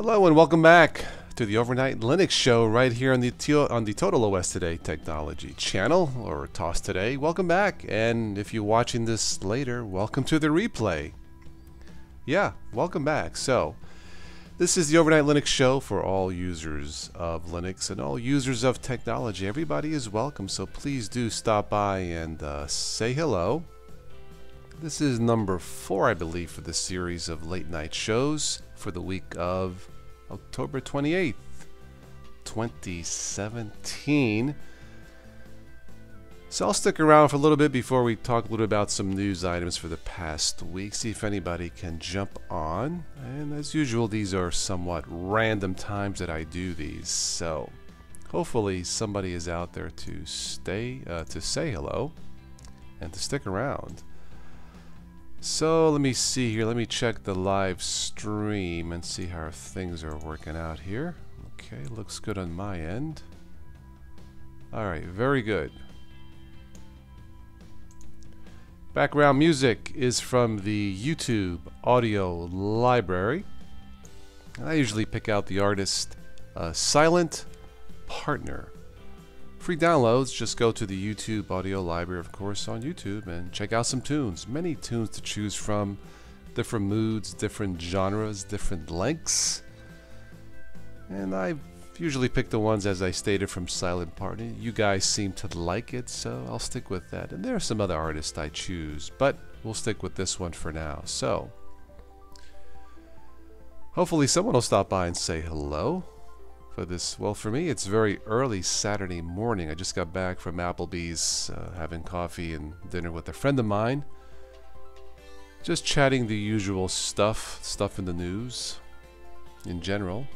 Hello and welcome back to the Overnight Linux Show right here on the Total OS Today Technology channel, or TOS Today. Welcome back, and if you're watching this later, welcome to the replay. Yeah, welcome back. So, this is the Overnight Linux Show for all users of Linux and all users of technology. Everybody is welcome, so please do stop by and say hello. This is number 4, I believe, for the series of late night shows for the week of October 28th, 2017. So I'll stick around for a little bit before we talk a little about some news items for the past week, see if anybody can jump on. And as usual, these are somewhat random times that I do these, so hopefully somebody is out there to say hello and to stick around. So let me see here, let me check the live stream and see how things are working out here. Okay, looks good on my end. Alright, very good. Background music is from the YouTube audio library. I usually pick out the artist Silent Partner. Free downloads, just go to the YouTube audio library, of course, on YouTube and check out some tunes. Many tunes to choose from, different moods, different genres, different lengths. And I usually pick the ones, as I stated, from Silent Partner. You guys seem to like it, so I'll stick with that. And there are some other artists I choose, but we'll stick with this one for now. So, hopefully someone will stop by and say hello. For this, well, for me it's very early Saturday morning. I just got back from Applebee's, having coffee and dinner with a friend of mine, just chatting the usual stuff in the news in general.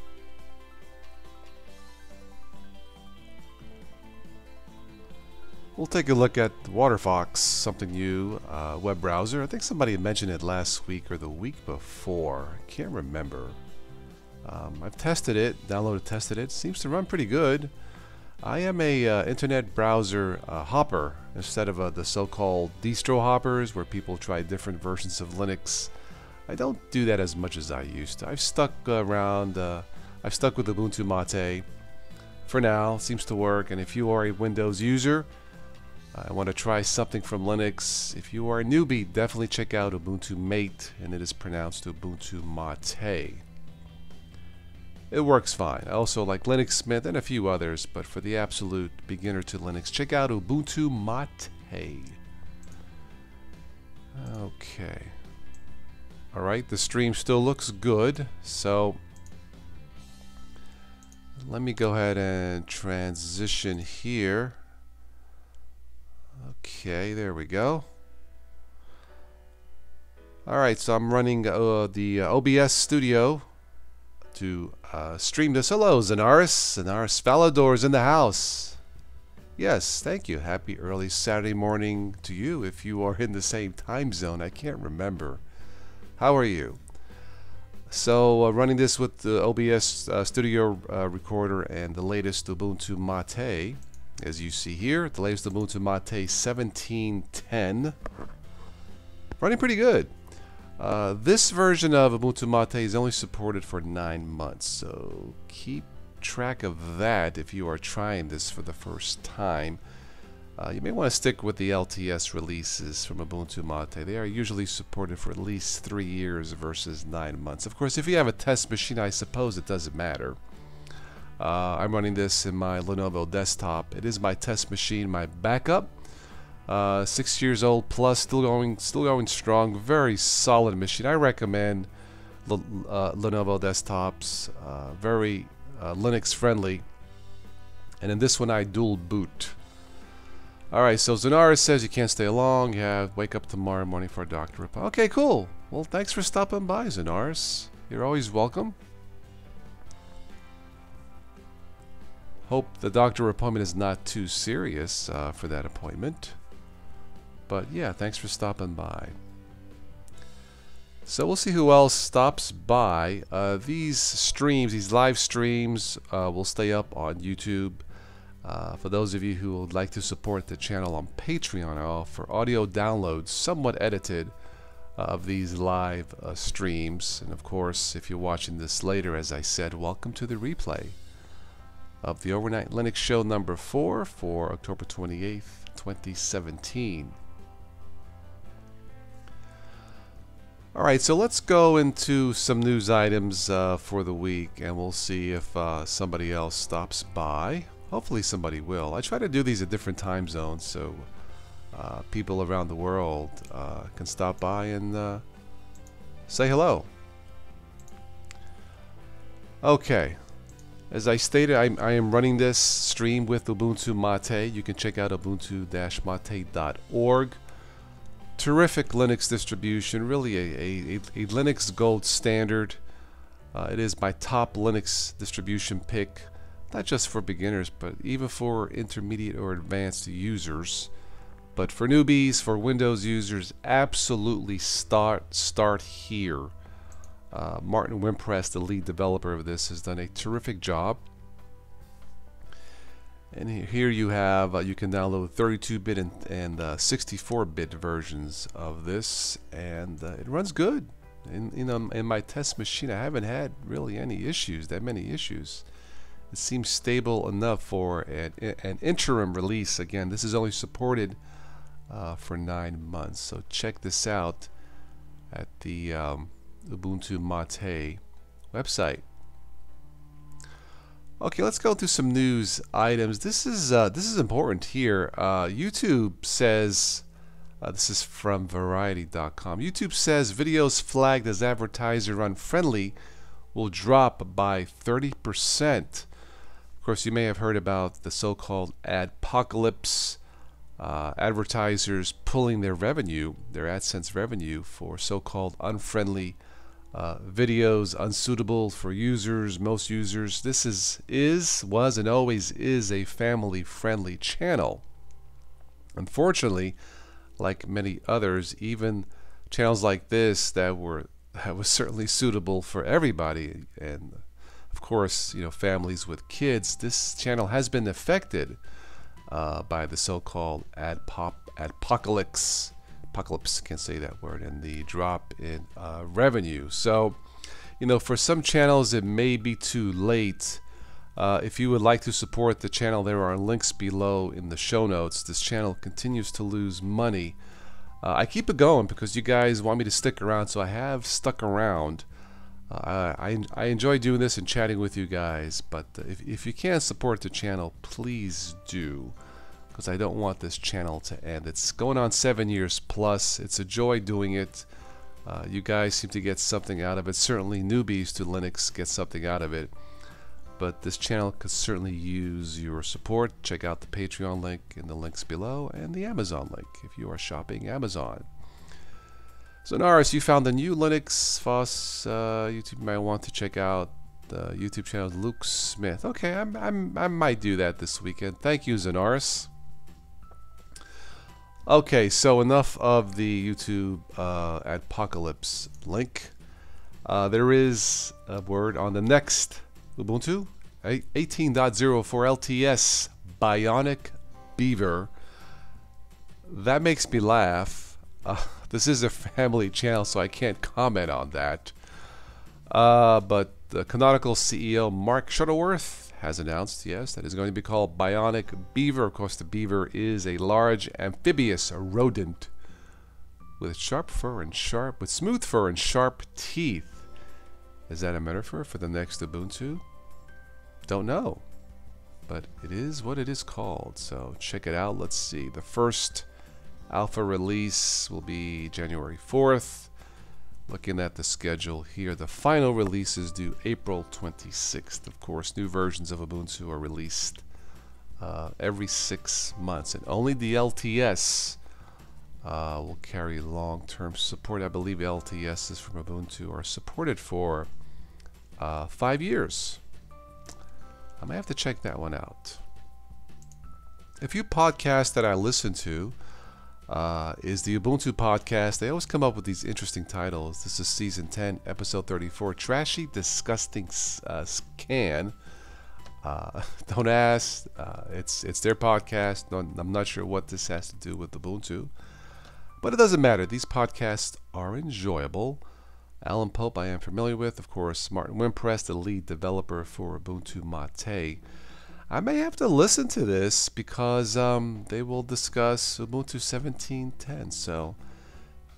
We'll take a look at Waterfox, something new, web browser. I think somebody had mentioned it last week or the week before, I can't remember. I've tested it, downloaded, tested it. Seems to run pretty good. I am a internet browser hopper instead of the so-called distro hoppers, where people try different versions of Linux. I don't do that as much as I used to. I've stuck around. I've stuck with Ubuntu Mate for now. Seems to work. And if you are a Windows user, I want to try something from Linux. If you are a newbie, definitely check out Ubuntu Mate, and it is pronounced Ubuntu Mate. It works fine. I also like Linux Mint and a few others, but for the absolute beginner to Linux, check out Ubuntu Mate. Okay. Alright, the stream still looks good, so let me go ahead and transition here. Okay, there we go. Alright, so I'm running the OBS Studio to stream this. Hello, Zenaris. Zenaris Falador's in the house. Yes, thank you. Happy early Saturday morning to you if you are in the same time zone. I can't remember. How are you? So, running this with the OBS Studio Recorder and the latest Ubuntu Mate. As you see here, the latest Ubuntu Mate 17.10. Running pretty good. This version of Ubuntu Mate is only supported for 9 months, so keep track of that if you are trying this for the first time. You may want to stick with the LTS releases from Ubuntu Mate. They are usually supported for at least 3 years versus 9 months. Of course, if you have a test machine, I suppose it doesn't matter. I'm running this in my Lenovo desktop. It is my test machine, my backup. 6 years old plus, still going strong. Very solid machine. I recommend Lenovo desktops. Very Linux friendly. And in this one, I dual boot. All right. So Zenaris says you can't stay long. Yeah, wake up tomorrow morning for a doctor appointment. Okay, cool. Well, thanks for stopping by, Zenaris. You're always welcome. Hope the doctor appointment is not too serious for that appointment. But yeah, thanks for stopping by. So we'll see who else stops by. These streams, these live streams, will stay up on YouTube. For those of you who would like to support the channel on Patreon, I offer audio downloads, somewhat edited, of these live streams. And of course, if you're watching this later, as I said, welcome to the replay of the Overnight Linux Show number 4 for October 28th, 2017. Alright, so let's go into some news items for the week, and we'll see if somebody else stops by. Hopefully somebody will. I try to do these at different time zones so people around the world can stop by and say hello. Okay, as I stated, I am running this stream with Ubuntu Mate. You can check out ubuntu-mate.org. Terrific Linux distribution, really a Linux gold standard. It is my top Linux distribution pick, not just for beginners, but even for intermediate or advanced users. But for newbies, for Windows users, absolutely start here. Martin Wimpress, the lead developer of this, has done a terrific job. And here you have, you can download 32-bit and 64-bit versions of this, and it runs good. In my test machine, I haven't had really any issues, that many issues. It seems stable enough for an interim release. Again, this is only supported for 9 months, so check this out at the Ubuntu Mate website. Okay, let's go through some news items. This is important here. YouTube says, this is from Variety.com. YouTube says videos flagged as advertiser unfriendly will drop by 30%. Of course, you may have heard about the so-called adpocalypse. Advertisers pulling their revenue, their AdSense revenue, for so-called unfriendly videos, unsuitable for users, most users. This was, and always is a family-friendly channel. Unfortunately, like many others, even channels like this that was certainly suitable for everybody, and of course, families with kids, this channel has been affected by the so-called adpocalypse. Apocalypse, can't say that word, and the drop in revenue. So, for some channels it may be too late. If you would like to support the channel, there are links below in the show notes. This channel continues to lose money. I keep it going because you guys want me to stick around, so I have stuck around. I enjoy doing this and chatting with you guys, but if you can support the channel, please do, because I don't want this channel to end. It's going on 7 years plus. It's a joy doing it. You guys seem to get something out of it. Certainly newbies to Linux get something out of it. But this channel could certainly use your support. Check out the Patreon link in the links below and the Amazon link if you are shopping Amazon. So Naris, you found the new Linux FOSS YouTube. You might want to check out the YouTube channel Luke Smith. Okay, I might do that this weekend. Thank you, Zanaris. Okay, so enough of the YouTube adpocalypse link. There is a word on the next Ubuntu 18.0 for LTS Bionic Beaver. That makes me laugh. This is a family channel, so I can't comment on that. But the Canonical CEO Mark Shuttleworth has announced, yes, that is going to be called Bionic Beaver. Of course, the beaver is a large amphibious rodent with smooth fur and sharp teeth. Is that a metaphor for the next Ubuntu? Don't know, but it is what it is called. So check it out. Let's see. The first alpha release will be January 4th. Looking at the schedule here, the final release is due April 26th. Of course, new versions of Ubuntu are released every 6 months, and only the LTS will carry long-term support. I believe LTSs from Ubuntu are supported for 5 years. I might have to check that one out. A few podcasts that I listen to is the Ubuntu podcast. They always come up with these interesting titles. This is season 10, episode 34, Trashy Disgusting Scan. Don't ask. It's their podcast. I'm not sure what this has to do with Ubuntu. But it doesn't matter. These podcasts are enjoyable. Alan Pope I am familiar with. Of course, Martin Wimpress, the lead developer for Ubuntu Mate. I may have to listen to this because they will discuss Ubuntu 17.10. So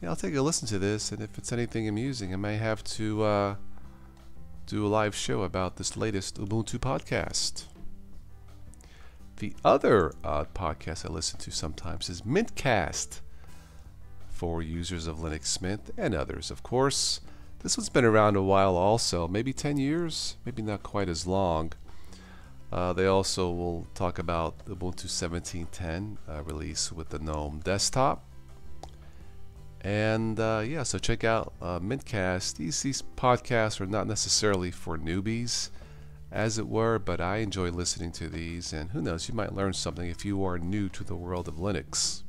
yeah, I'll take a listen to this, and if it's anything amusing, I may have to do a live show about this latest Ubuntu podcast. The other podcast I listen to sometimes is Mintcast, for users of Linux Mint and others, of course. This one's been around a while also, maybe 10 years, maybe not quite as long. They also will talk about Ubuntu 17.10 release with the GNOME desktop. And yeah, so check out Mintcast. These podcasts are not necessarily for newbies, as it were, but I enjoy listening to these, and who knows, you might learn something if you are new to the world of Linux.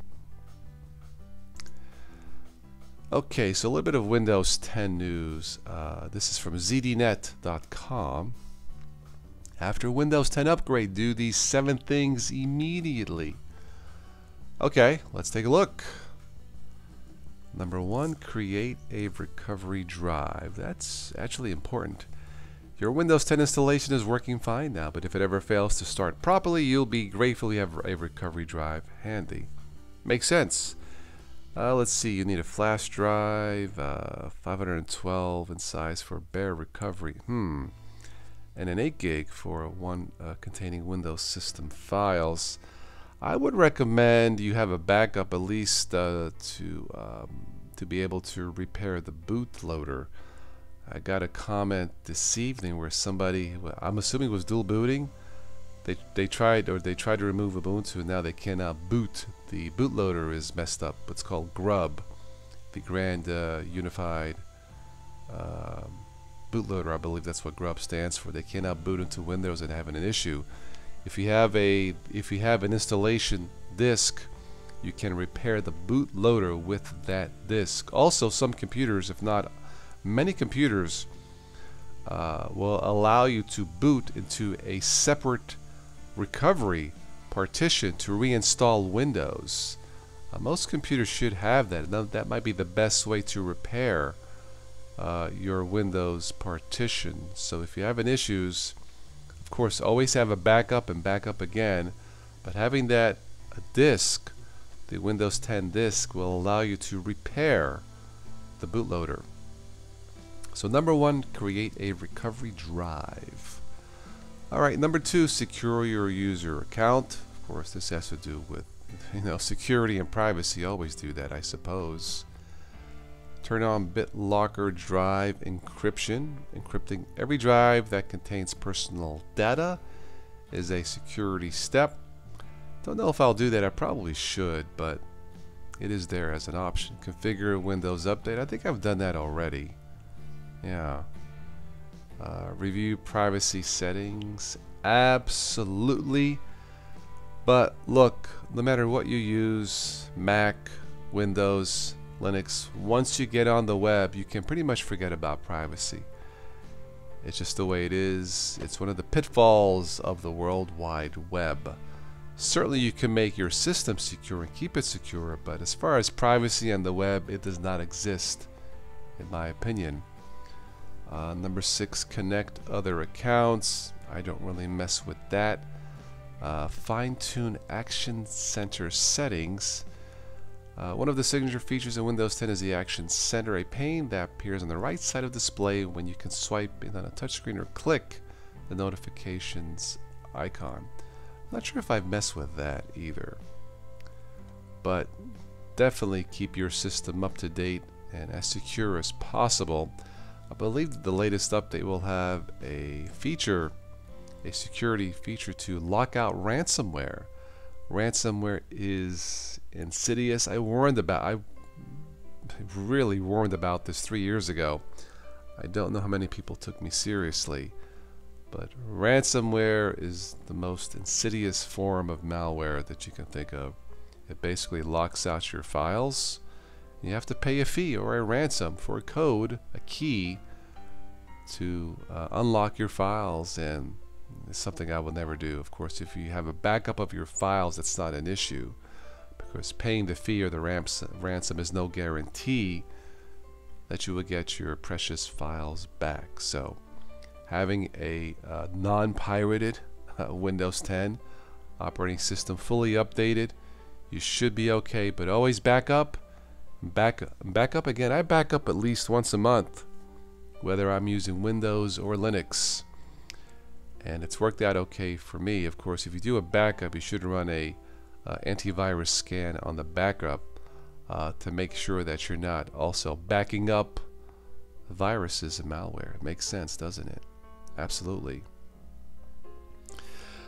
Okay, so a little bit of Windows 10 news. This is from zdnet.com. After Windows 10 upgrade, do these 7 things immediately. Okay, let's take a look. Number 1, create a recovery drive. That's actually important. Your Windows 10 installation is working fine now, but if it ever fails to start properly, you'll be grateful you have a recovery drive handy. Makes sense. Let's see, you need a flash drive, 512 in size for bare recovery, and an 8 gig for one containing Windows system files. I would recommend you have a backup at least to be able to repair the bootloader. I got a comment this evening where somebody, I'm assuming was dual booting, they tried to remove Ubuntu, and now they cannot boot. The bootloader is messed up. It's called GRUB, the Grand Unified Bootloader. I believe that's what GRUB stands for. They cannot boot into Windows and having an issue. If you have an installation disk, you can repair the bootloader with that disk. Also, some computers, if not many computers, will allow you to boot into a separate recovery partition to reinstall Windows. Most computers should have that. Now, that might be the best way to repair your Windows partition. So if you're having issues, of course, always have a backup and backup again. But having that disk, the Windows 10 disk, will allow you to repair the bootloader. So number 1, create a recovery drive. Alright, number 2, secure your user account. Of course, this has to do with, security and privacy. Always do that, I suppose. Turn on BitLocker drive encryption. Encrypting every drive that contains personal data is a security step. Don't know if I'll do that. I probably should, but it is there as an option. Configure Windows Update. I think I've done that already. Yeah. Review privacy settings. Absolutely. But look, no matter what you use, Mac, Windows, Linux, once you get on the web, you can pretty much forget about privacy. It's just the way it is. It's one of the pitfalls of the World Wide Web. Certainly you can make your system secure and keep it secure, but as far as privacy on the web, it does not exist, in my opinion. Number 6, connect other accounts. I don't really mess with that. Fine-tune Action Center settings. One of the signature features in Windows 10 is the Action Center, a pane that appears on the right side of the display when you can swipe in on a touchscreen or click the notifications icon. I'm not sure if I've messed with that either, but definitely keep your system up to date and as secure as possible. I believe that the latest update will have a feature, a security feature to lock out ransomware. Ransomware is insidious. I really warned about this 3 years ago. I don't know how many people took me seriously, but ransomware is the most insidious form of malware that you can think of. It basically locks out your files. You have to pay a fee or a ransom for a code, a key, to unlock your files, and it's something I will never do. Of course, if you have a backup of your files, that's not an issue, course, paying the fee or the ransom is no guarantee that you will get your precious files back. So having a non-pirated Windows 10 operating system fully updated, you should be okay. But always back up again. I back up at least once a month, whether I'm using Windows or Linux, and it's worked out okay for me. Of course, if you do a backup, you should run a antivirus scan on the backup to make sure that you're not also backing up viruses and malware. It makes sense, doesn't it? Absolutely.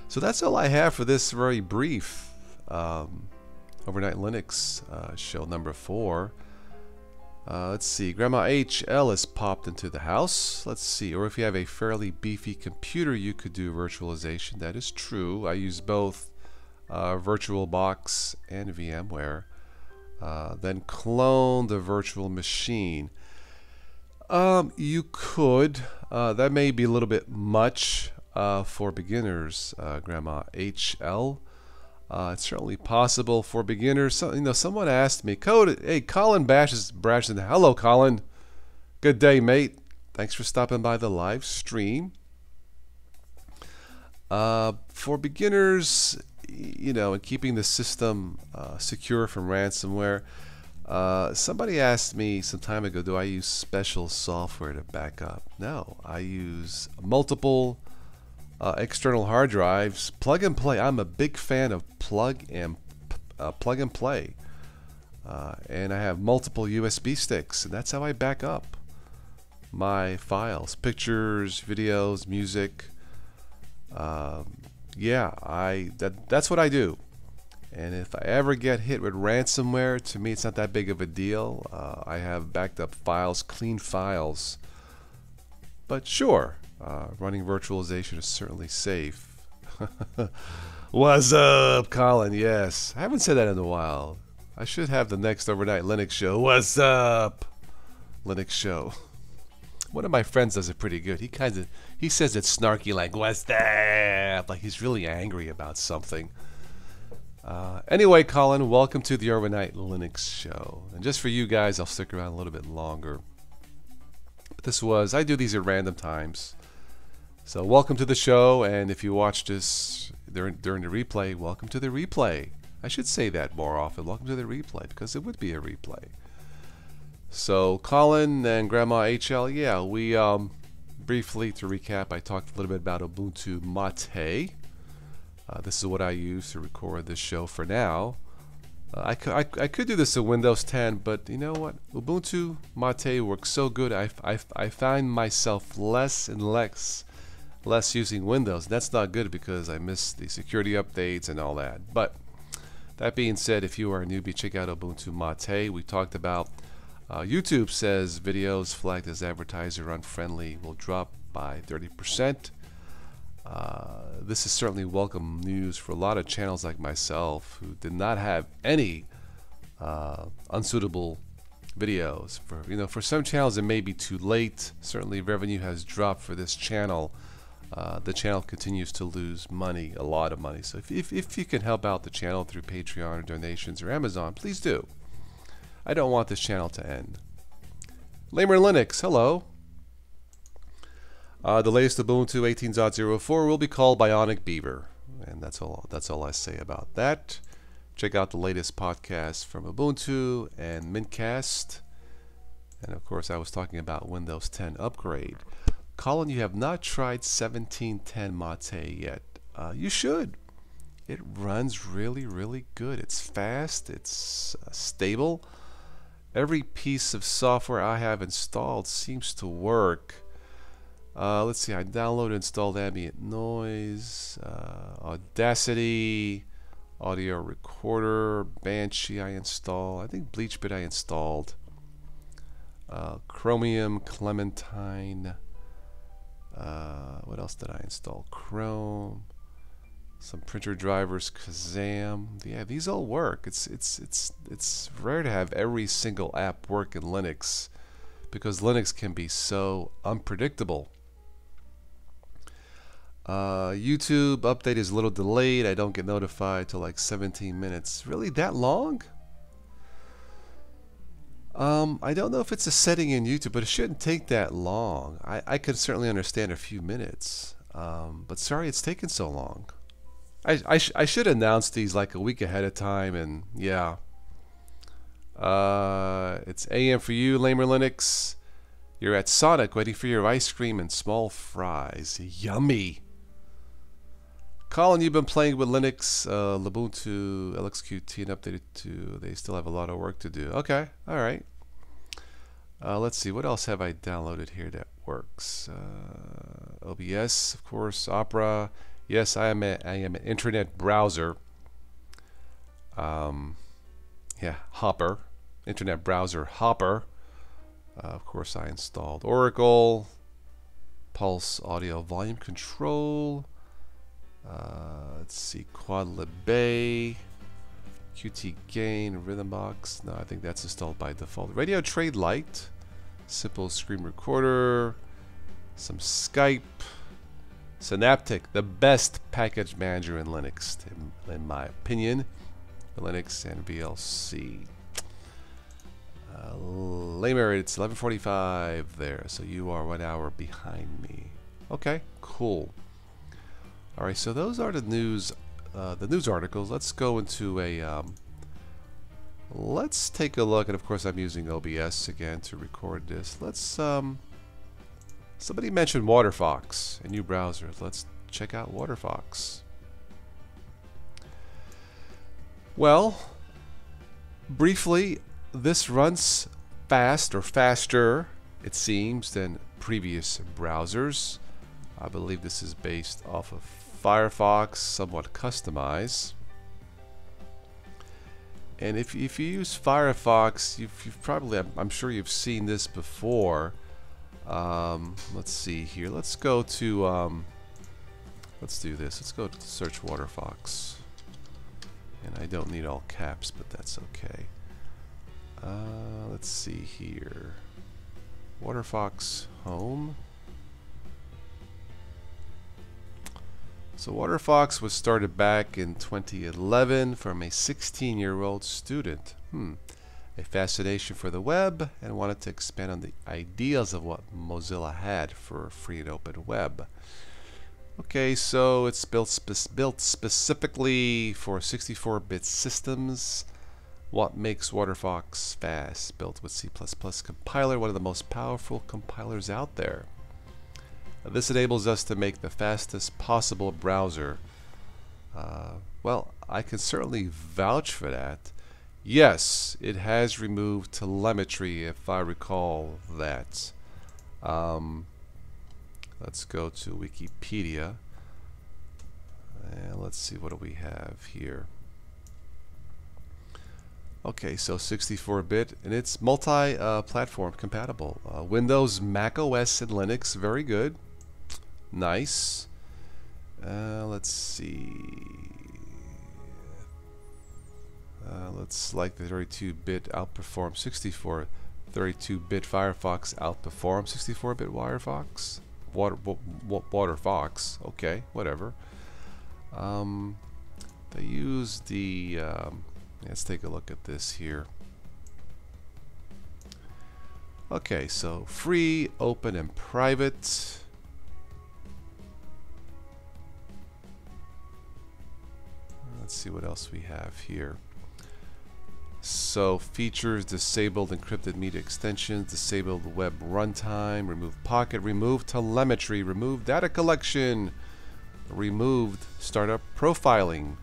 So that's all I have for this very brief Overnight Linux show number 4. Let's see. Grandma HL has popped into the house. Let's see. Or if you have a fairly beefy computer, you could do virtualization. That is true. I use both VirtualBox and VMware. Then clone the virtual machine. You could. That may be a little bit much for beginners, Grandma HL. It's certainly possible for beginners. So, someone asked me, hey, Colin Brashton. Hello, Colin. Good day, mate. Thanks for stopping by the live stream. For beginners, and keeping the system secure from ransomware, somebody asked me some time ago, do I use special software to back up? No, I use multiple external hard drives, plug and play. I'm a big fan of plug and play, and I have multiple USB sticks, and that's how I back up my files, pictures, videos, music. That's what I do. And if I ever get hit with ransomware, to me it's not that big of a deal. I have backed up files, clean files. But sure, running virtualization is certainly safe. What's up, Colin? Yes, I haven't said that in a while. I should have the next Overnight Linux show. What's up, Linux show? One of my friends does it pretty good. He says it snarky, like "What's that?" Like he's really angry about something. Anyway, Colin, welcome to the Overnight Linux show. And just for you guys, I'll stick around a little bit longer. But I do these at random times. So welcome to the show, and if you watch this during the replay, welcome to the replay. I should say that more often. Welcome to the replay, because it would be a replay. So Colin and Grandma HL, yeah, we briefly, to recap, I talked a little bit about Ubuntu Mate. This is what I use to record this show for now. I could do this in Windows 10, but you know what? Ubuntu Mate works so good. I find myself less and less using Windows. That's not good because I miss the security updates and all that. But that being said, if you are a newbie, check out Ubuntu Mate. We talked about YouTube says videos flagged as advertiser unfriendly will drop by 30%. This is certainly welcome news for a lot of channels like myself who did not have any unsuitable videos. For some channels it may be too late. Certainly revenue has dropped for this channel. The channel continues to lose money, a lot of money. So if you can help out the channel through Patreon or donations or Amazon, please do. I don't want this channel to end. Lamer Linux, hello. The latest Ubuntu 18.04 will be called Bionic Beaver, and that's all I say about that. Check out the latest podcast from Ubuntu and Mintcast, and of course I was talking about Windows 10 upgrade. Colin, you have not tried 1710 Mate yet. You should. It runs really, really good. It's fast. It's stable. Every piece of software I have installed seems to work. Let's see, I downloaded and installed Ambient Noise, Audacity, Audio Recorder, Banshee I installed, I think BleachBit I installed, Chromium, Clementine, what else did I install? Chrome, some printer drivers, Kazam. Yeah, these all work. It's rare to have every single app work in Linux because Linux can be so unpredictable. YouTube update is a little delayed. I don't get notified till like 17 minutes. Really that long? I don't know if it's a setting in YouTube, but it shouldn't take that long. I could certainly understand a few minutes. But sorry it's taken so long. I should announce these like a week ahead of time, and yeah. It's AM for you, Lamer Linux. You're at Sonic waiting for your ice cream and small fries. Yummy. Colin, you've been playing with Linux, Ubuntu, LXQT, and updated to. They still have a lot of work to do. Okay, all right. Let's see, what else have I downloaded here that works? OBS, of course, Opera. Yes, I am an internet browser. Yeah, Hopper, internet browser Hopper. Of course, I installed Oracle, Pulse Audio Volume Control. Let's see, Quadlib, Qt Gain, Rhythmbox. No, I think that's installed by default. Radio Trade Lite, simple screen recorder, some Skype, Synaptic, the best package manager in Linux, in my opinion. Linux and VLC. Lamer, it's 11:45 there, so you are 1 hour behind me. Okay, cool. All right, so those are the news articles. Let's go into a let's take a look, and of course I'm using OBS again to record this. Let's somebody mentioned WaterFox, a new browser. Let's check out WaterFox. Well, briefly, this runs fast or faster, it seems, than previous browsers. I believe this is based off of Firefox, somewhat customized. And if you use Firefox, you've probably, I'm sure you've seen this before. Let's see here. Let's go to, let's do this. Let's go to search WaterFox. And I don't need all caps, but that's okay. Let's see here. WaterFox Home. So WaterFox was started back in 2011 from a 16-year-old student. A fascination for the web, and wanted to expand on the ideas of what Mozilla had for a free and open web. Okay, so it's built specifically for 64-bit systems. What makes WaterFox fast? Built with C++ compiler, one of the most powerful compilers out there. This enables us to make the fastest possible browser. Well, I can certainly vouch for that. Yes, it has removed telemetry, if I recall that. Let's go to Wikipedia. And let's see, what do we have here? Okay, so 64-bit, and it's multi-platform compatible. Windows, Mac OS, and Linux, very good. Nice. Let's see. Let's like the 32-bit outperform 64. 32-bit Firefox outperform 64-bit Firefox. WaterFox. Okay, whatever. They use the. Let's take a look at this here. Okay, so free, open, and private. Let's see what else we have here. So features: disabled encrypted media extensions, disabled web runtime, remove Pocket, remove telemetry, remove data collection, removed startup profiling.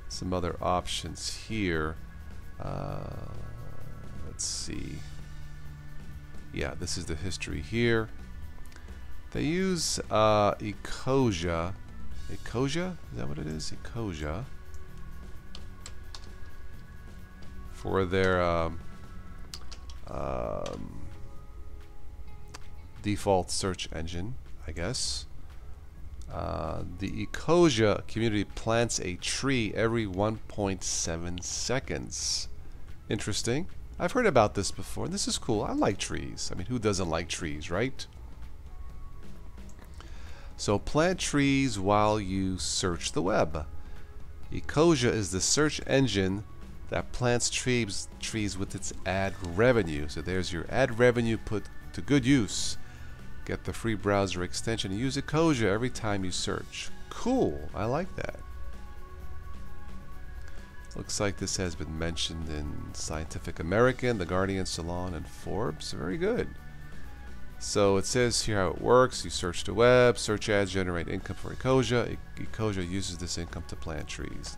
Some other options here. Let's see. Yeah, this is the history here. They use Ecosia. Ecosia? Is that what it is? Ecosia. For their default search engine, I guess. The Ecosia community plants a tree every 1.7 seconds. Interesting. I've heard about this before. This is cool. I like trees. I mean, who doesn't like trees, right? So plant trees while you search the web. Ecosia is the search engine that plants trees with its ad revenue. So there's your ad revenue put to good use. Get the free browser extension and use Ecosia every time you search. Cool, I like that. Looks like this has been mentioned in Scientific American, The Guardian, Salon, and Forbes. Very good. So it says here how it works. You search the web, search ads generate income for Ecosia. Ecosia uses this income to plant trees.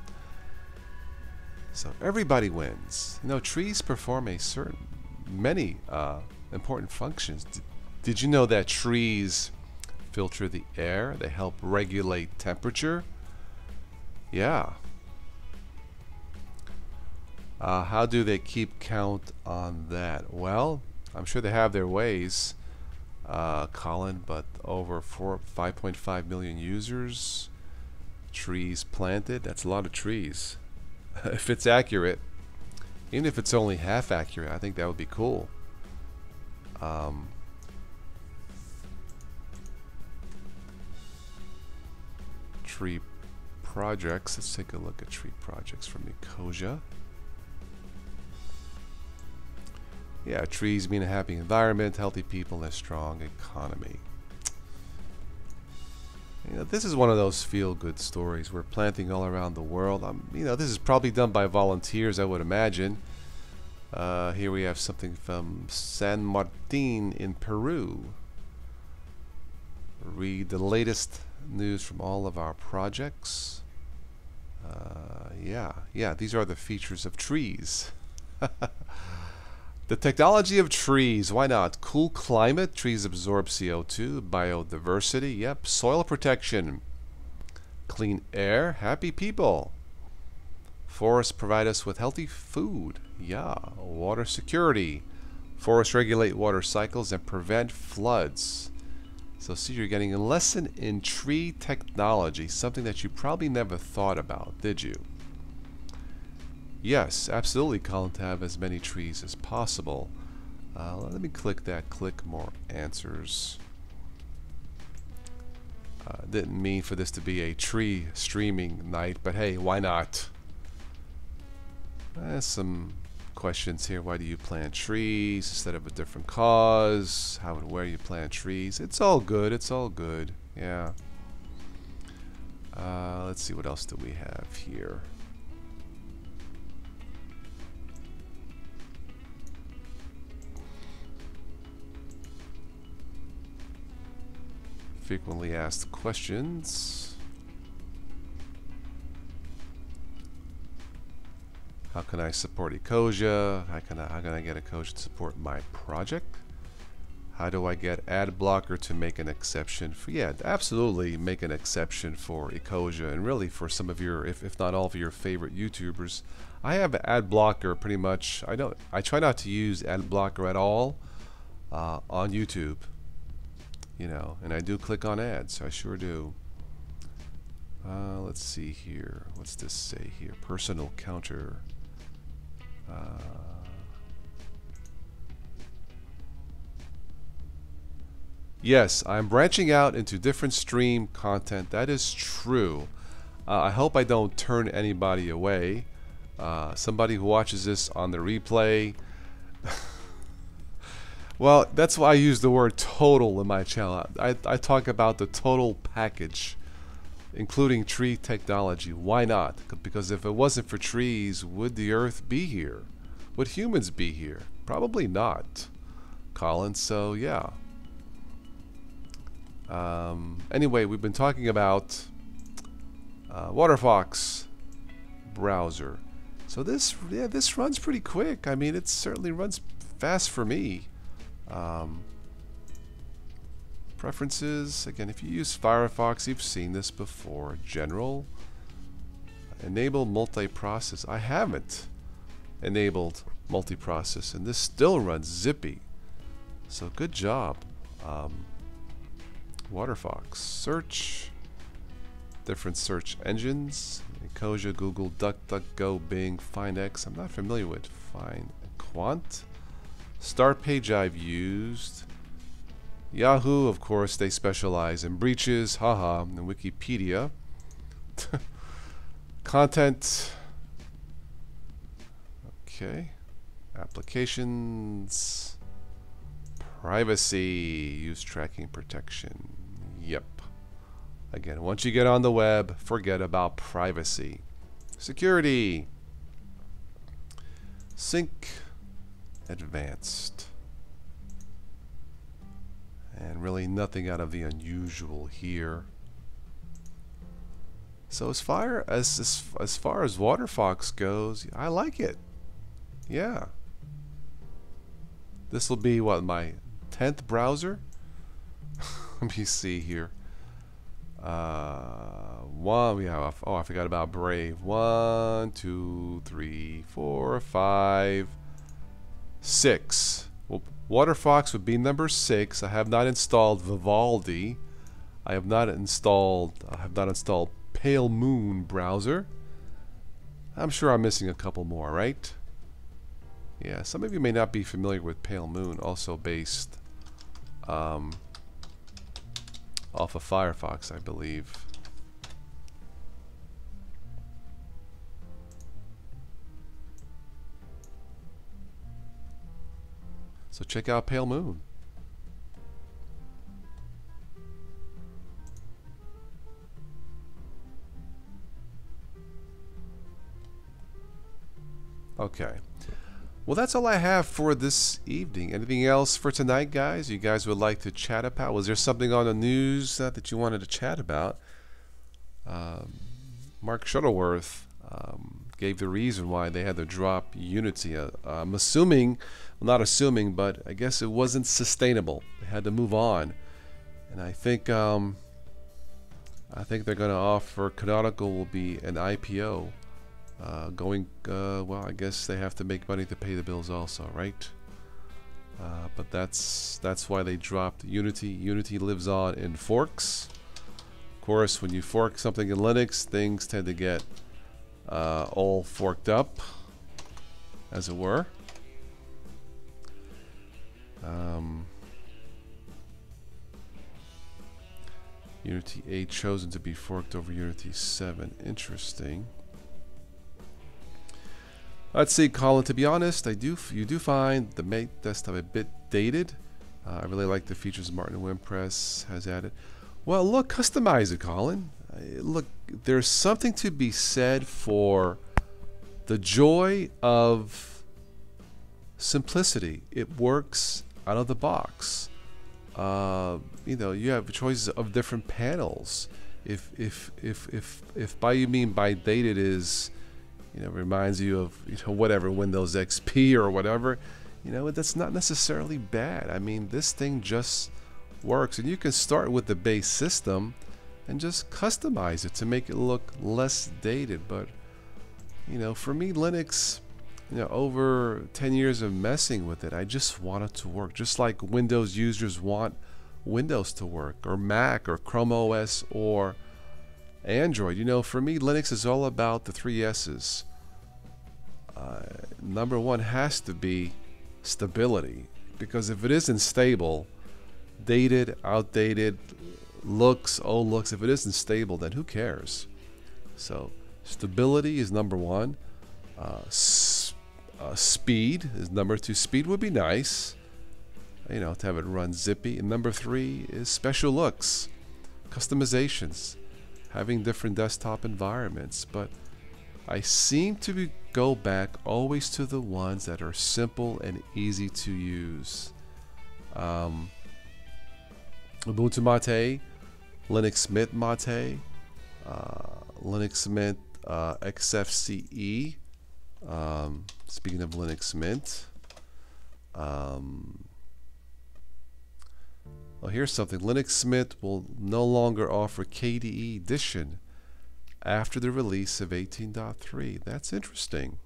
So everybody wins. You know, trees perform many important functions. Did you know that trees filter the air? They help regulate temperature. Yeah. How do they keep count on that? Well, I'm sure they have their ways, Colin, but over 5.5 million users, trees planted, that's a lot of trees. If it's accurate, even if it's only half accurate, I think that would be cool. Tree projects, let's take a look at tree projects from Ecosia. Yeah, trees mean a happy environment, healthy people, and a strong economy. You know, this is one of those feel-good stories. We're planting all around the world. You know, this is probably done by volunteers, I would imagine. Here we have something from San Martin in Peru. Read the latest news from all of our projects. Yeah, these are the features of trees. The technology of trees, why not? Cool climate, trees absorb CO2, biodiversity, yep, soil protection, clean air, happy people. Forests provide us with healthy food, yeah, water security. Forests regulate water cycles and prevent floods. So see, you're getting a lesson in tree technology, something that you probably never thought about, did you? Yes, absolutely, Colin, to have as many trees as possible. Let me click that, click more answers. Didn't mean for this to be a tree streaming night, but hey, why not? Some questions here. Why do you plant trees instead of a different cause? How and where you plant trees? It's all good, it's all good, yeah. Let's see, what else do we have here? Frequently asked questions. How can I support Ecosia? How can I get Ecosia to support my project? How do I get ad blocker to make an exception for? Yeah, absolutely make an exception for Ecosia, and really for some of your, if not all of your favorite YouTubers. I have ad blocker pretty much. I try not to use ad blocker at all on YouTube. You know, and I do click on ads, I sure do. Let's see here. What's this say here? Personal counter. Yes, I'm branching out into different stream content. That is true. I hope I don't turn anybody away. Somebody who watches this on the replay. Well, that's why I use the word total in my channel. I talk about the total package, including tree technology. Why not? Because if it wasn't for trees, would the earth be here? Would humans be here? Probably not, Colin. So yeah. Anyway, we've been talking about WaterFox browser. So this runs pretty quick. I mean, it certainly runs fast for me. Preferences, again, if you use Firefox, you've seen this before. General, enable multi-process. I haven't enabled multi-process, and this still runs zippy. So good job. WaterFox, search, different search engines, Ecosia, Google, DuckDuckGo, Bing, FindX. I'm not familiar with FindQuant. Start page I've used. Yahoo, of course, they specialize in breaches. Haha. And Wikipedia. Content. Okay. Applications. Privacy. Use tracking protection. Yep. Again, once you get on the web, forget about privacy. Security. Sync. Advanced. And really nothing out of the unusual here. So as far as WaterFox goes, I like it. Yeah. This will be what, my 10th browser? Let me see here. One we have. Oh, I forgot about Brave. 1, 2, 3, 4, 5, 6. Well, WaterFox would be number 6. I have not installed Vivaldi. I have not installed Pale Moon browser. I'm sure I'm missing a couple more, right? Yeah, some of you may not be familiar with Pale Moon, also based off of Firefox, I believe. So check out Pale Moon. Okay. Well, that's all I have for this evening. Anything else for tonight, guys? You guys would like to chat about? Was there something on the news that you wanted to chat about? Mark Shuttleworth gave the reason why they had to drop Unity. I'm assuming, well, not assuming, but I guess it wasn't sustainable. They had to move on, and I think they're going to offer Canonical will be an IPO. Well, I guess they have to make money to pay the bills also, right? But that's why they dropped Unity. Unity lives on in forks. Of course, when you fork something in Linux, things tend to get all forked up, as it were. Unity 8 chosen to be forked over Unity 7. Interesting. Let's see, Colin. To be honest, you do find the Mate desktop a bit dated. I really like the features Martin Wimpress has added. Well, look, customize it, Colin. Look, there's something to be said for the joy of simplicity. It works out of the box. You know, you have choices of different panels. If by you mean by dated is, you know, reminds you of, you know, whatever, Windows XP or whatever, you know, that's not necessarily bad. I mean, this thing just works, and you can start with the base system and just customize it to make it look less dated. But, you know, for me, Linux, you know, over 10 years of messing with it, I just want it to work, just like Windows users want Windows to work, or Mac, or Chrome OS, or Android. You know, for me, Linux is all about the 3 S's. Number one has to be stability, because if it isn't stable, dated, outdated, looks, old looks, if it isn't stable, then who cares? So stability is number one. Speed is number two. Speed would be nice, you know, to have it run zippy. And number three is special looks, customizations, having different desktop environments. But I seem to go back always to the ones that are simple and easy to use. Ubuntu Mate, Linux Mint Mate, Linux Mint XFCE. Speaking of Linux Mint, well, here's something. Linux Mint will no longer offer KDE Edition after the release of 18.3. That's interesting.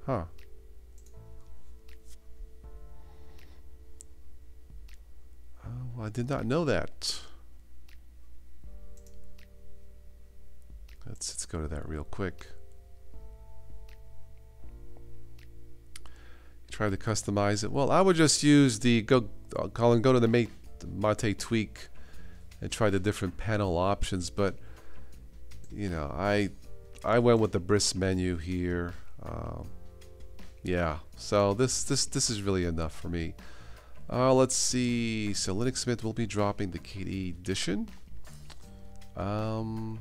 Huh. Well, I did not know that. Let's go to that real quick. Try to customize it. Well, I would just use the go to the Mate Mate tweak and try the different panel options, but you know, I went with the Brisk menu here. Yeah, so this is really enough for me. Let's see. So Linux Mint will be dropping the KDE edition. You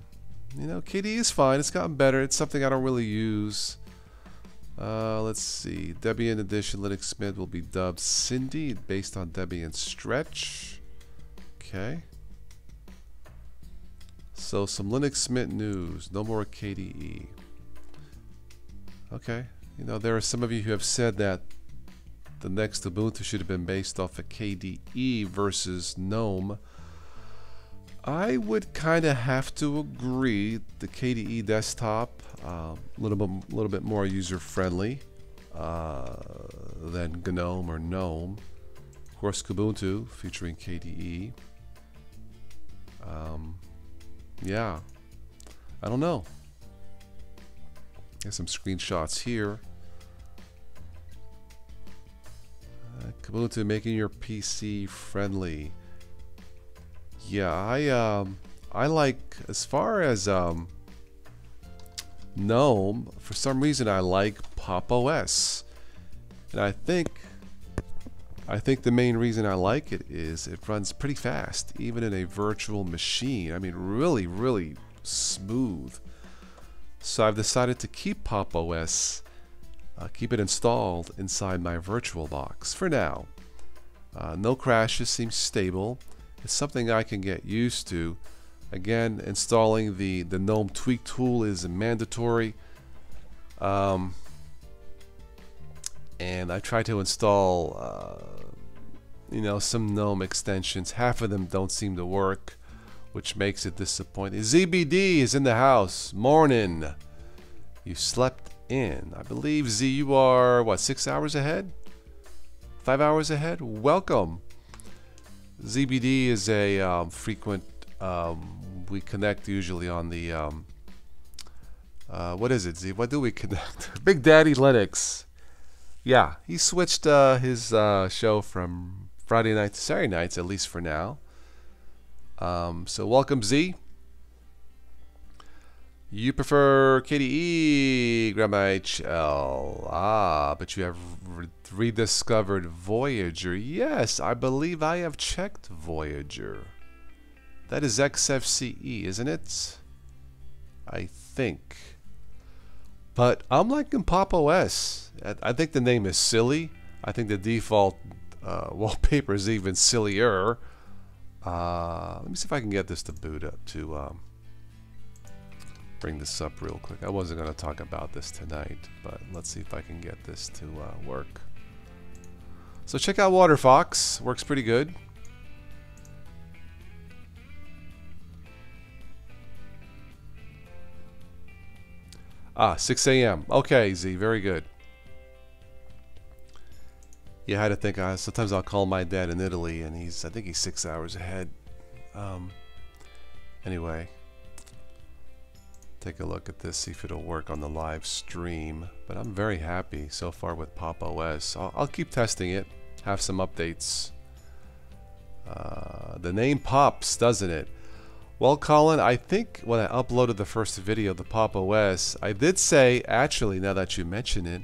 know, KDE is fine. It's gotten better. It's something I don't really use. Let's see. Debian edition Linux Mint will be dubbed Cindy based on Debian Stretch. Okay. So some Linux Mint news. No more KDE. Okay. You know, there are some of you who have said that the next Ubuntu should have been based off of KDE versus GNOME. I would kind of have to agree. The KDE desktop, a little bit more user-friendly than GNOME or GNOME. Of course, Kubuntu featuring KDE. Yeah, I don't know. There's some screenshots here. Kubuntu making your PC friendly. Yeah, I like, as far as GNOME, for some reason I like Pop! OS, and I think the main reason I like it is it runs pretty fast, even in a virtual machine. I mean, really smooth. So I've decided to keep Pop! OS, keep it installed inside my VirtualBox for now. No crashes, seems stable. It's something I can get used to. Again, installing the GNOME tweak tool is mandatory. And I tried to install you know, some GNOME extensions. Half of them don't seem to work, which makes it disappointing. ZBD is in the house. Morning. You slept in. I believe, Z, you are, what, 6 hours ahead? 5 hours ahead? Welcome. ZBD is a frequent, we connect usually on the, what is it, Z? What do we connect? Big Daddy Linux. Yeah, he switched his show from Friday night to Saturday nights, at least for now. So welcome, Z. You prefer KDE, Grandma HL. Ah, but you have rediscovered Voyager. Yes, I believe I have checked Voyager. That is XFCE, isn't it? I think. But I'm liking Pop! OS. I think the name is silly. I think the default wallpaper is even sillier. Let me see if I can get this to boot up to bring this up real quick. I wasn't going to talk about this tonight, but let's see if I can get this to work. So check out WaterFox. Works pretty good. Ah, 6 a.m. Okay, Z, very good. Yeah, I had to think. Sometimes I'll call my dad in Italy, and I think he's 6 hours ahead. Anyway, take a look at this, see if it'll work on the live stream. But I'm very happy so far with Pop! OS. I'll keep testing it, have some updates. The name pops, doesn't it? Well, Colin, I think when I uploaded the first video, the Pop! OS, I did say, actually, now that you mention it,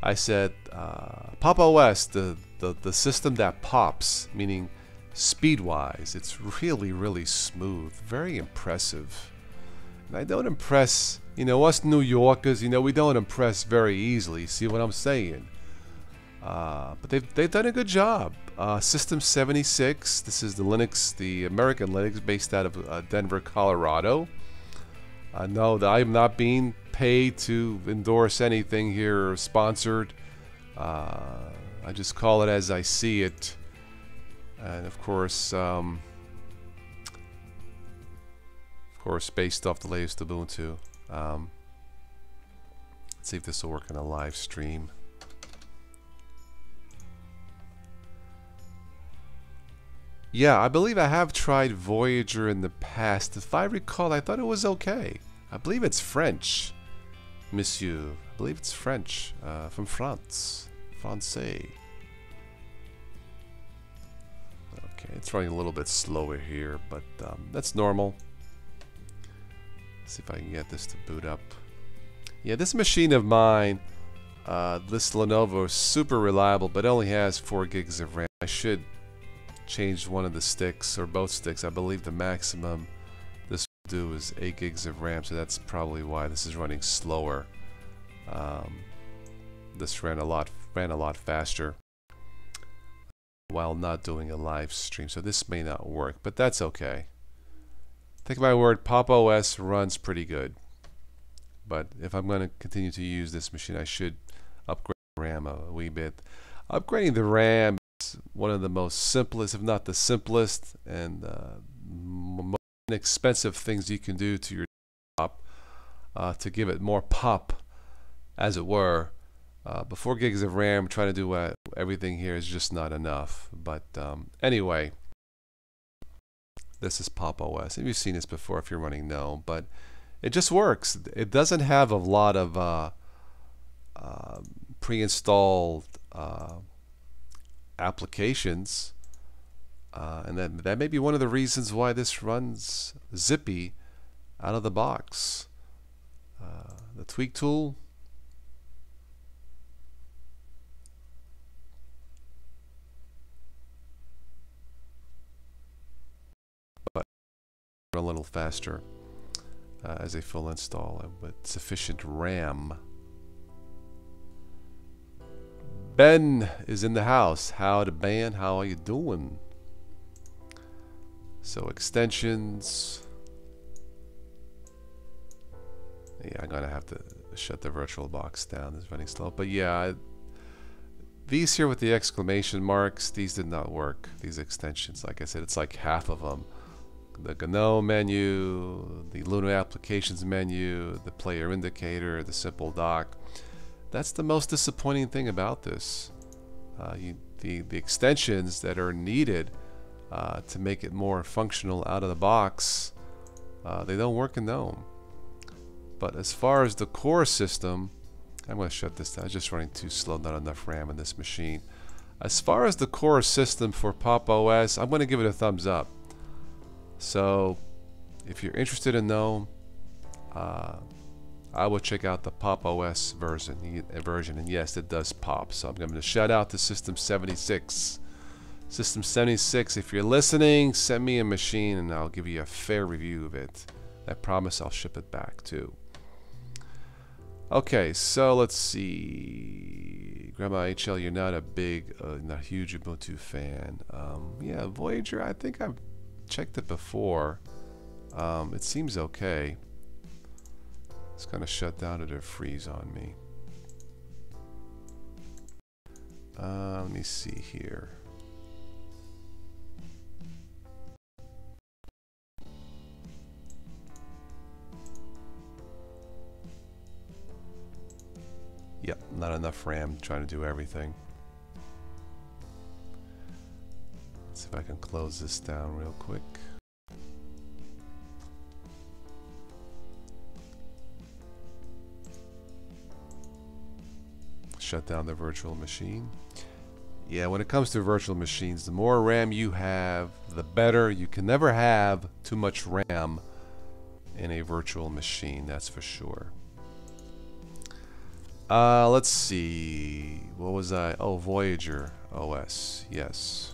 I said Pop! OS, the system that pops, meaning speed-wise. It's really smooth, very impressive. And I don't impress, you know, us New Yorkers, you know, we don't impress very easily. See what I'm saying? But they've done a good job. System 76. This is the Linux, the American Linux, based out of Denver, Colorado. No, I am not being paid to endorse anything here or sponsored. I just call it as I see it. And of course, based off the latest Ubuntu. Let's see if this will work on a live stream. Yeah, I believe I have tried Voyager in the past. If I recall, I thought it was okay. I believe it's French, monsieur. I believe it's French, from France. Francais. Okay, it's running a little bit slower here, but that's normal. Let's see if I can get this to boot up. Yeah, this machine of mine, this Lenovo is super reliable, but only has 4 gigs of RAM. I should change one of the sticks, or both sticks. I believe the maximum this will do is 8 gigs of RAM, so that's probably why this is running slower. This ran a lot faster while not doing a live stream, so this may not work, but that's okay. Take my word, Pop! OS runs pretty good. But if I'm going to continue to use this machine, I should upgrade the RAM a wee bit. Upgrading the RAM is one of the most simplest, if not the simplest, and most inexpensive things you can do to your laptop to give it more pop, as it were. 4 gigs of RAM, trying to do everything here is just not enough. But anyway, this is Pop! OS. If you've seen this before, if you're running GNOME, but it just works. It doesn't have a lot of pre-installed applications, and that may be one of the reasons why this runs zippy out of the box. The tweak tool. But a little faster as a full install with sufficient RAM. Ben is in the house. Howdy, Ben. How are you doing? So extensions. Yeah, I'm gonna have to shut the VirtualBox down. It's running slow. But yeah, these here with the exclamation marks, these did not work. These extensions, like I said, it's like half of them. The GNOME menu, the Luna Applications menu, the player indicator, the simple dock. That's the most disappointing thing about this. The extensions that are needed to make it more functional out of the box, they don't work in GNOME. But as far as the core system, I'm going to shut this down. It's just running too slow, not enough RAM in this machine. As far as the core system for Pop! OS, I'm going to give it a thumbs up. So if you're interested in GNOME, I will check out the Pop! OS version, and yes, it does pop. So I'm going to shout out to System 76. System 76, if you're listening, send me a machine and I'll give you a fair review of it. I promise I'll ship it back too. Okay, so let's see. Grandma HL, you're not a big, not a huge Ubuntu fan. Yeah, Voyager, I think I've checked it before. It seems okay. It's gonna shut down or freeze on me. Let me see here. Yep, not enough RAM trying to do everything. Let's see if I can close this down real quick. Shut down the virtual machine. Yeah, when it comes to virtual machines, the more RAM you have, the better. You can never have too much RAM in a virtual machine, that's for sure. Let's see. What was I? Oh, Voyager OS. Yes.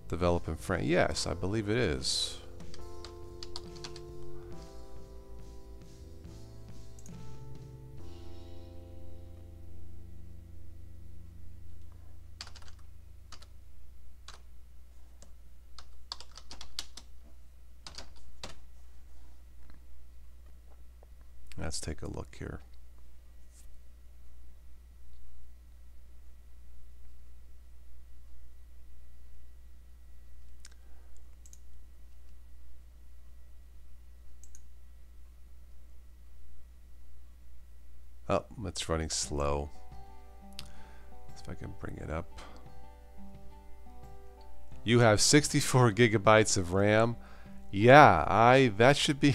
Develop in France. Yes, I believe it is. Let's take a look here. Oh, it's running slow. See if I can bring it up. You have 64 gigabytes of RAM. Yeah, that should be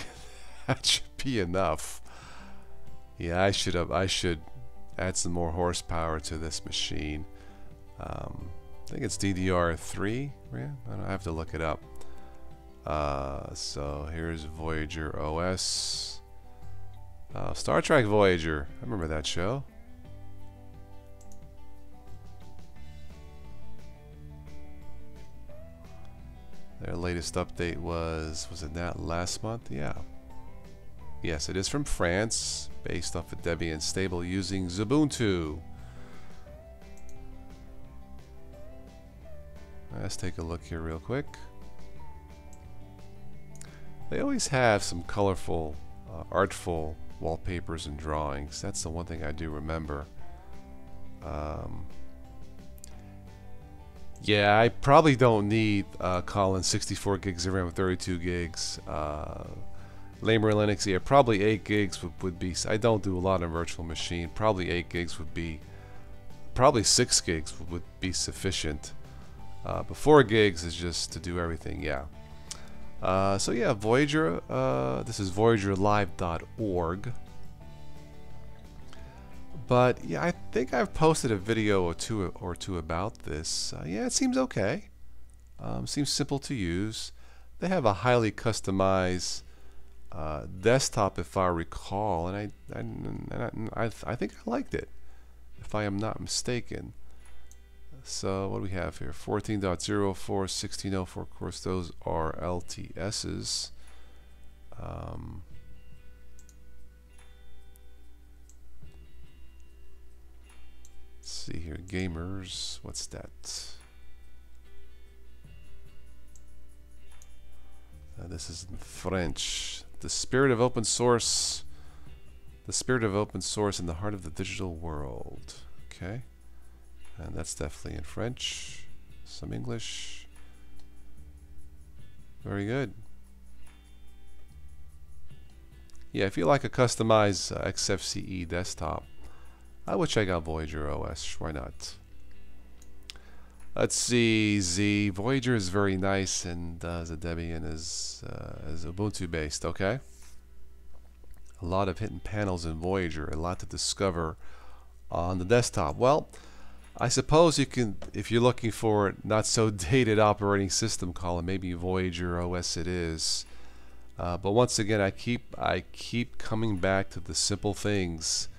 that should be enough. Yeah, I should add some more horsepower to this machine. think it's DDR3. Yeah, I have to look it up. So here's Voyager OS. Star Trek Voyager. I remember that show. Their latest update was it that last month? Yeah. Yes, it is from France, based off a Debian stable using Ubuntu. Let's take a look here real quick. They always have some colorful, artful wallpapers and drawings. That's the one thing I do remember. Yeah, I probably don't need Colin 64 gigs of RAM with 32 gigs. Lamer Linux, yeah, probably 8 gigs would be. I don't do a lot on virtual machine. Probably 8 gigs would be. Probably 6 gigs would be sufficient. But 4 gigs is just to do everything. Yeah. So yeah, Voyager. This is VoyagerLive.org. But yeah, I think I've posted a video or two about this. Yeah, it seems okay. Seems simple to use. They have a highly customized desktop, if I recall, and I think I liked it, if I am not mistaken. So what do we have here? 14.04, 16.04. Of course, those are LTSs. Let's see here, gamers. What's that? This is in French. The spirit of open source. The spirit of open source in the heart of the digital world. Okay. And that's definitely in French. Some English. Very good. Yeah, if you like a customized XFCE desktop, I would check out Voyager OS. Why not? Let's see. Z Voyager is very nice, and the Debian is Ubuntu based. Okay. A lot of hidden panels in Voyager. A lot to discover on the desktop. Well, I suppose you can, if you're looking for not so dated operating system, Colin, maybe Voyager OS it is. But once again, I keep coming back to the simple things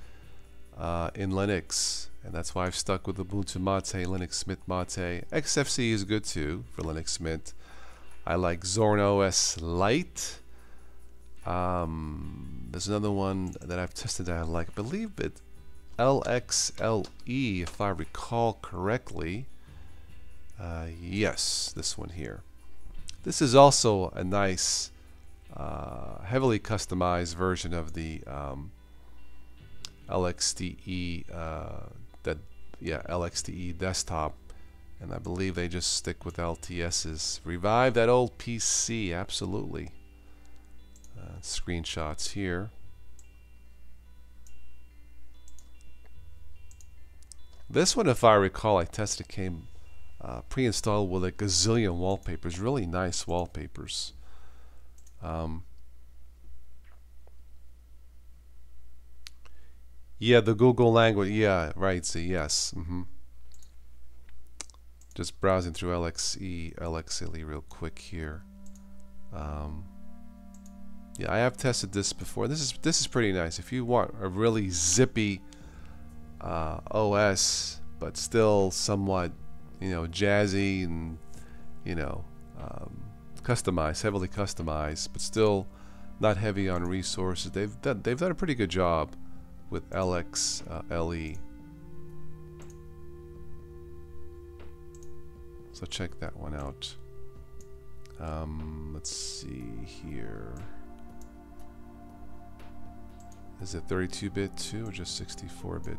in Linux, and that's why I've stuck with Ubuntu Mate, Linux Mint Mate. XFCE is good too for Linux Mint. I like Zorn OS Lite. There's another one that I've tested that I like. I believe it. LXLE, if I recall correctly. Yes, this one here. This is also a nice, heavily customized version of the LXDE, LXDE desktop, and I believe they just stick with LTSs. Revive that old PC, absolutely. Screenshots here. This one, if I recall, I tested, came pre-installed with a gazillion wallpapers. Really nice wallpapers. Yeah, the Google language. Yeah, right. So yes. Just browsing through LXLE real quick here. Yeah, I have tested this before. This is pretty nice. If you want a really zippy OS, but still somewhat, jazzy and customized, heavily customized, but still not heavy on resources. They've done a pretty good job with LXLE. So check that one out. Let's see here. Is it 32-bit too, or just 64-bit?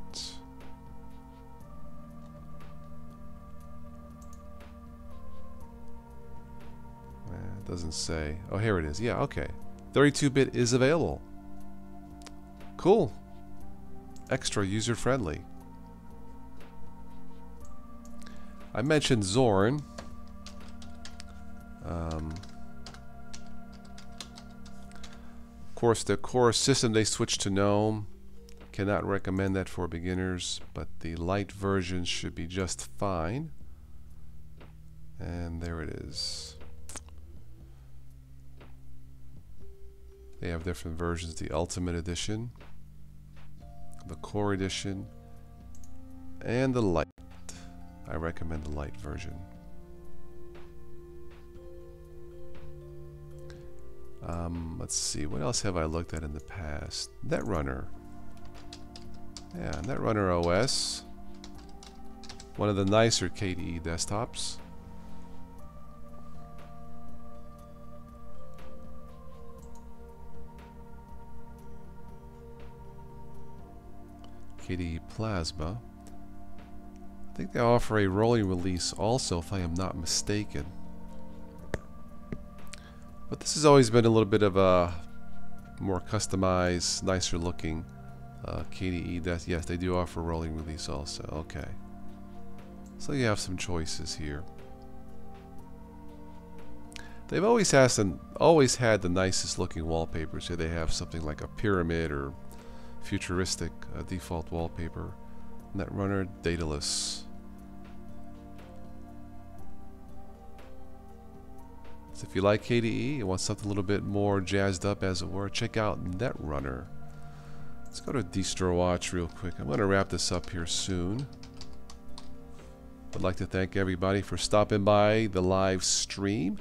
It doesn't say. Oh, here it is. Yeah, okay. 32-bit is available. Cool. Extra user-friendly. I mentioned Zorn. Of course, the core system they switched to GNOME. Cannot recommend that for beginners, but the light version should be just fine. And there it is. They have different versions. The Ultimate Edition, the Core Edition, and the Lite. I recommend the Lite version. Let's see, what else have I looked at in the past? Netrunner. Yeah, Netrunner OS. One of the nicer KDE desktops. KDE Plasma. I think they offer a rolling release also, if I am not mistaken. But this has always been a little bit of a more customized, nicer looking KDE desk. Yes, they do offer rolling release also. Okay. So you have some choices here. They've always had the nicest looking wallpapers. Here they have something like a pyramid or futuristic default wallpaper. Netrunner Daedalus. So if you like KDE and want something a little bit more jazzed up, as it were, check out Netrunner. Let's go to DistroWatch real quick. I'm going to wrap this up here soon. I'd like to thank everybody for stopping by the live stream.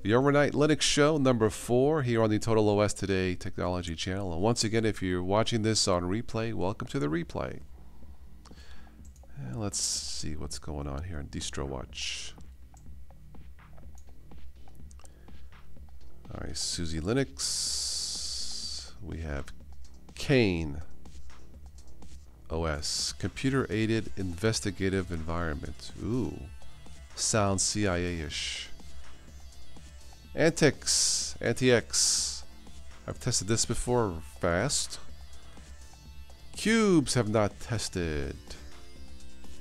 The Overnight Linux Show number 4 here on the Total OS Today Technology channel. And once again, if you're watching this on replay, welcome to the replay. And let's see what's going on here on DistroWatch. All right, Suzy Linux. We have Kane OS, computer-aided investigative environment. Ooh, sounds CIA-ish. Antix. I've tested this before. Fast. Cubes have not tested.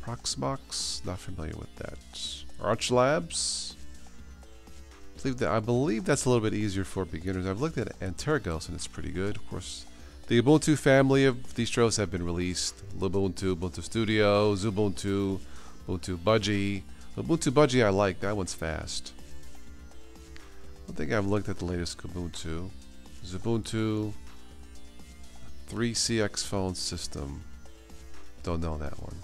Proxmox, not familiar with that. ArchLabs. I believe that's a little bit easier for beginners. I've looked at Antergos and it's pretty good. Of course, the Ubuntu family of distros have been released. Lubuntu, Ubuntu Studio, Xubuntu, Ubuntu Budgie. Ubuntu Budgie I like. That one's fast. I don't think I've looked at the latest Kubuntu. Xubuntu 3CX phone system. Don't know that one.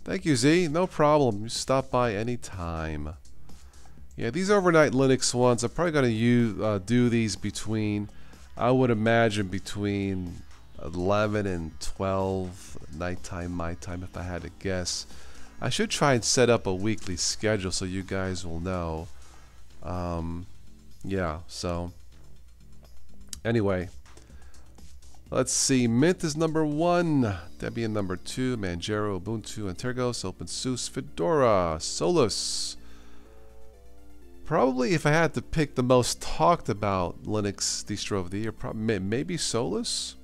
Thank you, Z. No problem. You stop by anytime. Yeah, these Overnight Linux ones, I'm probably going to do these between, I would imagine, between 11 and 12 nighttime, my time, if I had to guess. I should try and set up a weekly schedule so you guys will know. Yeah, so anyway. Let's see, Mint is number 1, Debian number 2, Manjaro, Ubuntu, Antergos, OpenSUSE, Fedora, Solus. Probably if I had to pick the most talked about Linux distro of the year, maybe Solus.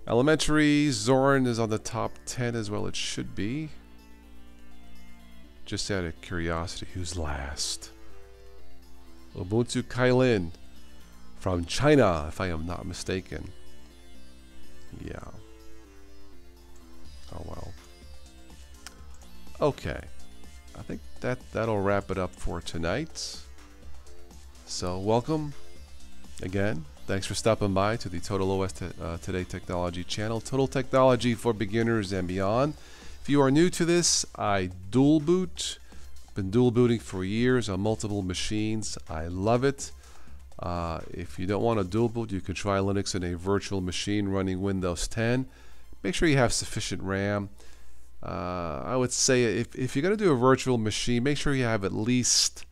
Elementary, Zorin is on the top 10 as well, it should be. Just out of curiosity, who's last? Ubuntu Kylin from China, if I am not mistaken. Yeah. Oh well. Okay. I think that'll wrap it up for tonight. So welcome again. Thanks for stopping by to the Total OS Today Technology channel. Total Technology for beginners and beyond. If you are new to this, I dual boot. Been dual booting for years on multiple machines. I love it. If you don't want to dual boot, you can try Linux in a virtual machine running Windows 10. Make sure you have sufficient RAM. I would say if you're going to do a virtual machine, make sure you have at least,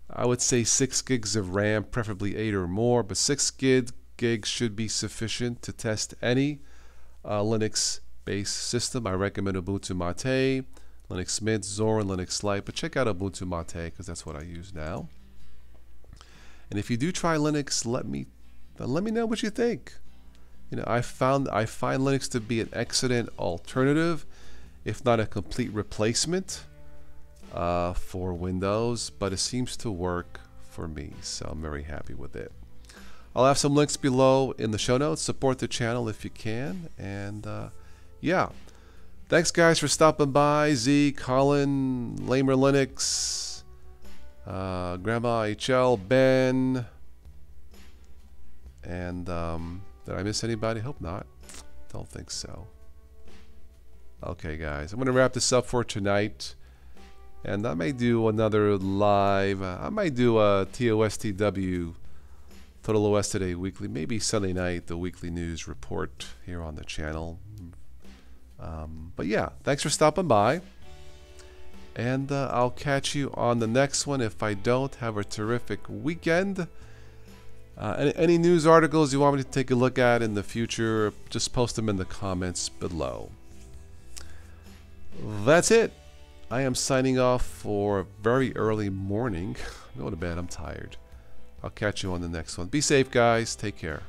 I would say 6 gigs of RAM, preferably 8 or more, but 6 gigs should be sufficient to test any Linux-based system. I recommend Ubuntu Mate, Linux Mint, Zorin, Linux Lite, but check out Ubuntu Mate because that's what I use now. And if you do try Linux, let me know what you think. You know, I find Linux to be an excellent alternative, if not a complete replacement for Windows, but it seems to work for me, so I'm very happy with it. I'll have some links below in the show notes. Support the channel if you can, and yeah. Thanks, guys, for stopping by. Z, Colin, Lamer Linux, Grandma HL, Ben, and did I miss anybody? Hope not. Don't think so. Okay, guys, I'm going to wrap this up for tonight. And I may do another live. I might do a TOSTW, Total OS Today Weekly. Maybe Sunday night, the weekly news report here on the channel. But yeah, thanks for stopping by. And I'll catch you on the next one. If I don't, have a terrific weekend. Any news articles you want me to take a look at in the future, just post them in the comments below. That's it. I am signing off for a very early morning. I'm going to bed. I'm tired. I'll catch you on the next one. Be safe, guys. Take care.